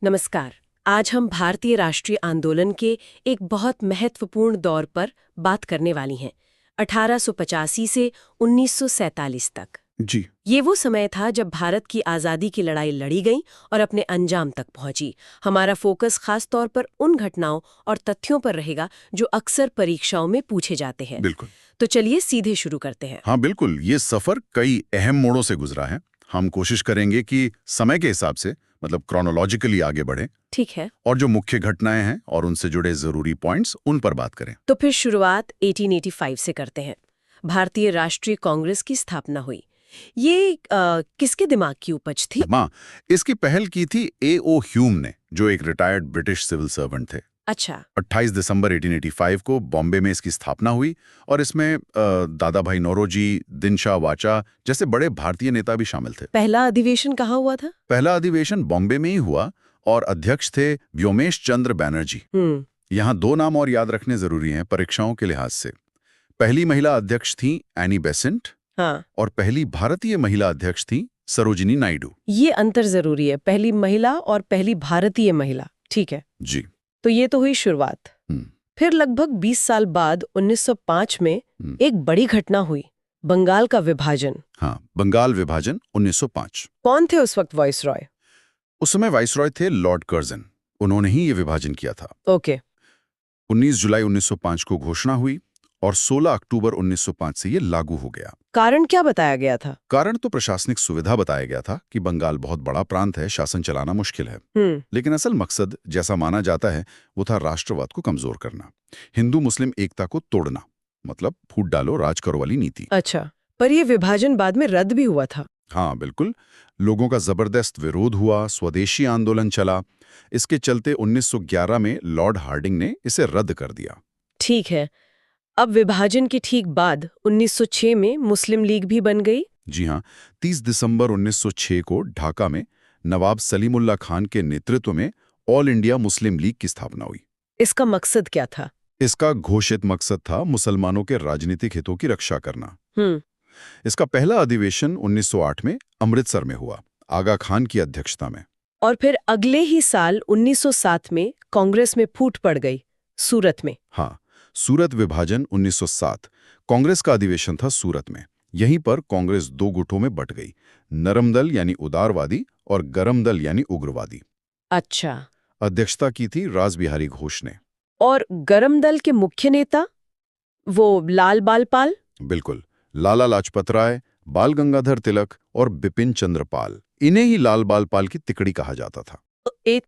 नमस्कार। आज हम भारतीय राष्ट्रीय आंदोलन के एक बहुत महत्वपूर्ण दौर पर बात करने वाली हैं, 1885 से 1947 तक। जी। ये वो समय था जब भारत की आज़ादी की लड़ाई लड़ी गई और अपने अंजाम तक पहुंची। हमारा फोकस खास तौर पर उन घटनाओं और तथ्यों पर रहेगा जो अक्सर परीक्षाओं में पूछे जाते हैं। बिल्कुल। तो चलिए सीधे शुरू करते हैं। हाँ बिल्कुल, ये सफर कई अहम मोड़ों से गुजरा है। हम कोशिश करेंगे कि समय के हिसाब से मतलब क्रोनोलॉजिकली आगे बढ़ें ठीक है, और जो मुख्य घटनाएं हैं और उनसे जुड़े जरूरी पॉइंट्स उन पर बात करें। तो फिर शुरुआत 1885 से करते हैं। भारतीय राष्ट्रीय कांग्रेस की स्थापना हुई। ये किसके दिमाग की उपज थी? माँ, इसकी पहल की थी A.O. ह्यूम ने, जो एक रिटायर्ड ब्रिटिश सिविल सर्वेंट थे। अच्छा। 28 दिसंबर 1885 को बॉम्बे में इसकी स्थापना हुई और इसमें दादा भाई नौरोजी, दिनशा वाचा जैसे बड़े भारतीय नेता भी शामिल थे। पहला अधिवेशन कहाँ हुआ था? पहला अधिवेशन बॉम्बे में ही हुआ और अध्यक्ष थे व्योमेश चंद्र बैनर्जी। यहाँ दो नाम और याद रखने जरूरी हैं परीक्षाओं के लिहाज से। पहली महिला अध्यक्ष थी एनी बेसेंट। हाँ। और पहली भारतीय महिला अध्यक्ष थी सरोजिनी नायडू। ये अंतर जरूरी है, पहली महिला और पहली भारतीय महिला। ठीक है। जी। तो ये तो हुई शुरुआत। फिर लगभग 20 साल बाद 1905 में एक बड़ी घटना हुई, बंगाल का विभाजन। हाँ, बंगाल विभाजन 1905। कौन थे उस वक्त वाइसरॉय? उस समय वाइसरॉय थे लॉर्ड कर्जन। उन्होंने ही ये विभाजन किया था। ओके। 19 जुलाई 1905 को घोषणा हुई और 16 अक्टूबर 1905 से ये लागू हो गया। कारण क्या बताया गया था? कारण तो प्रशासनिक सुविधा बताया गया था कि बंगाल बहुत बड़ा प्रांत है, शासन चलाना मुश्किल है। लेकिन असल मकसद जैसा माना जाता है वो था राष्ट्रवाद को कमजोर करना, हिंदू मुस्लिम एकता को तोड़ना, मतलब फूट डालो राज करो वाली नीति। अच्छा, पर यह विभाजन बाद में रद्द भी हुआ था। हाँ बिल्कुल, लोगों का जबरदस्त विरोध हुआ, स्वदेशी आंदोलन चला। इसके चलते 1911 में लॉर्ड हार्डिंग ने इसे रद्द कर दिया। ठीक है। अब विभाजन के ठीक बाद 1906 में मुस्लिम लीग भी बन गई। जी हाँ, 30 दिसंबर 1906 को ढाका में नवाब सलीमुल्लाह खान के नेतृत्व में ऑल इंडिया मुस्लिम लीग की स्थापना हुई। इसका मकसद क्या था? इसका घोषित मकसद था मुसलमानों के राजनीतिक हितों की रक्षा करना। इसका पहला अधिवेशन 1908 में अमृतसर में हुआ, आगा खान की अध्यक्षता में। और फिर अगले ही साल 1907 में कांग्रेस में फूट पड़ गई, सूरत में। हाँ, सूरत विभाजन 1907। कांग्रेस का अधिवेशन था सूरत में। यहीं पर कांग्रेस दो गुटों में बट गई, नरम दल यानी उदारवादी और गरम दल यानी उग्रवादी। अच्छा। अध्यक्षता की थी रासबिहारी घोष ने। और गरम दल के मुख्य नेता वो लाल बाल पाल? बिल्कुल, लाला लाजपत राय, बाल गंगाधर तिलक और बिपिन चंद्र पाल। इन्हें ही लाल बाल पाल की तिकड़ी कहा जाता था। एक